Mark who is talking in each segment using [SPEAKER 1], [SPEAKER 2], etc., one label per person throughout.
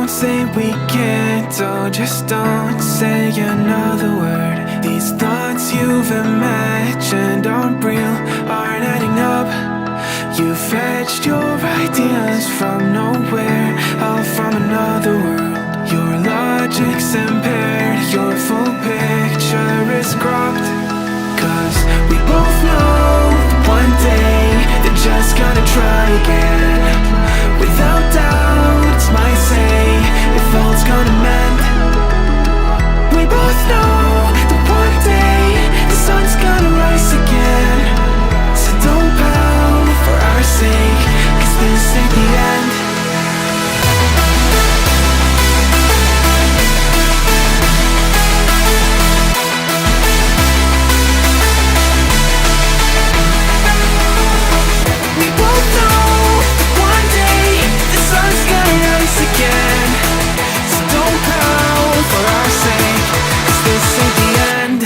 [SPEAKER 1] Don't say we can't, oh, just don't say another word. These thoughts you've imagined aren't real, aren't adding up. You fetched your ideas from nowhere, all from another world. Your logic's impaired, your full picture is cropped. Cause we both know one day they're just gonna try again. Without doubt, it's my say if all's gonna mend. We both know that one day the sun's gonna rise again. So don't pout for our sake, cause this ain't the end. We both know that one day the sun's gonna rise again. So don't pout for our sake, cause this ain't the end.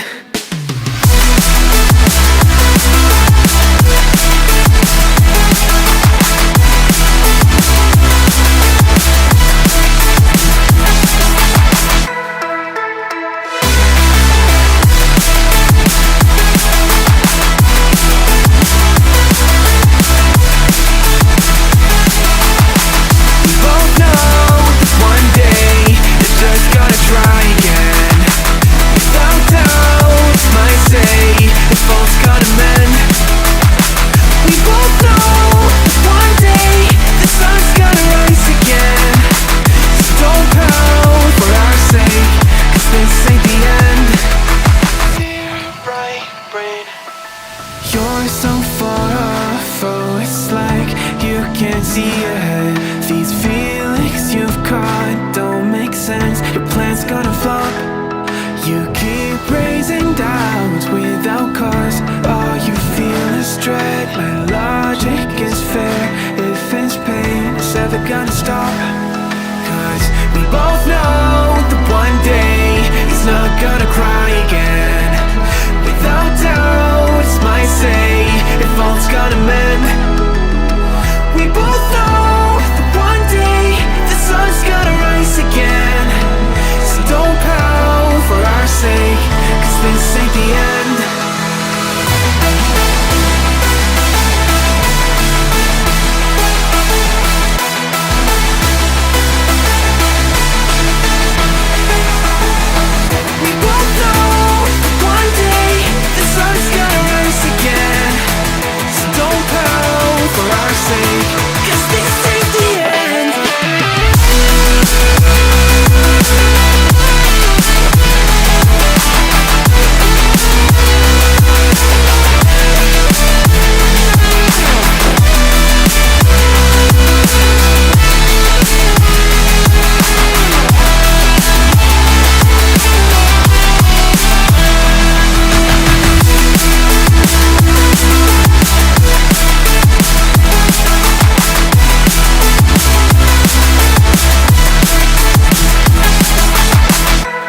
[SPEAKER 1] You're so far off, oh, it's like you can't see ahead. These feelings you've caught don't make sense, your plan's gonna flop. You keep raising doubts without cause, all you feel is dread. My logic is fair, if it's pain, it's ever gonna stop. Cause we both know that one day he's not gonna cry again. Without doubt, it's my say if all's gonna mend. We both know that one day the sun's gonna rise again. So don't pout for our sake, cause this ain't the end. We both know that one day the sun's gonna rise again. So don't pout for our sake, cause this ain't the end.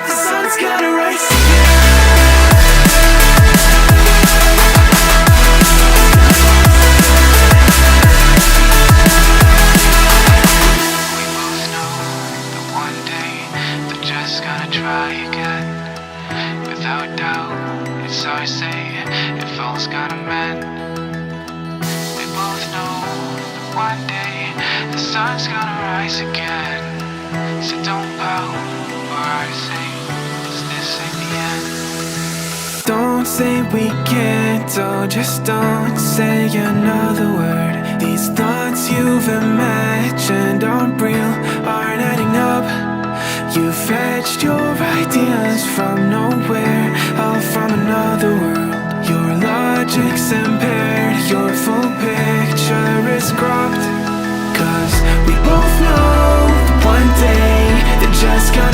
[SPEAKER 1] The sun's gonna rise just gonna try again. Without doubt, it's our say if all's gonna mend. We both know that one day the sun's gonna rise again. So don't pout for our sake, 'cause this ain't the end. Don't say we can't, oh, just don't say another word. These thoughts you've imagined aren't real, aren't adding up. You fetched your ideas from nowhere, all from another world. Your logic's impaired, your full picture is cropped. 'Cause we both know one day they're just gonna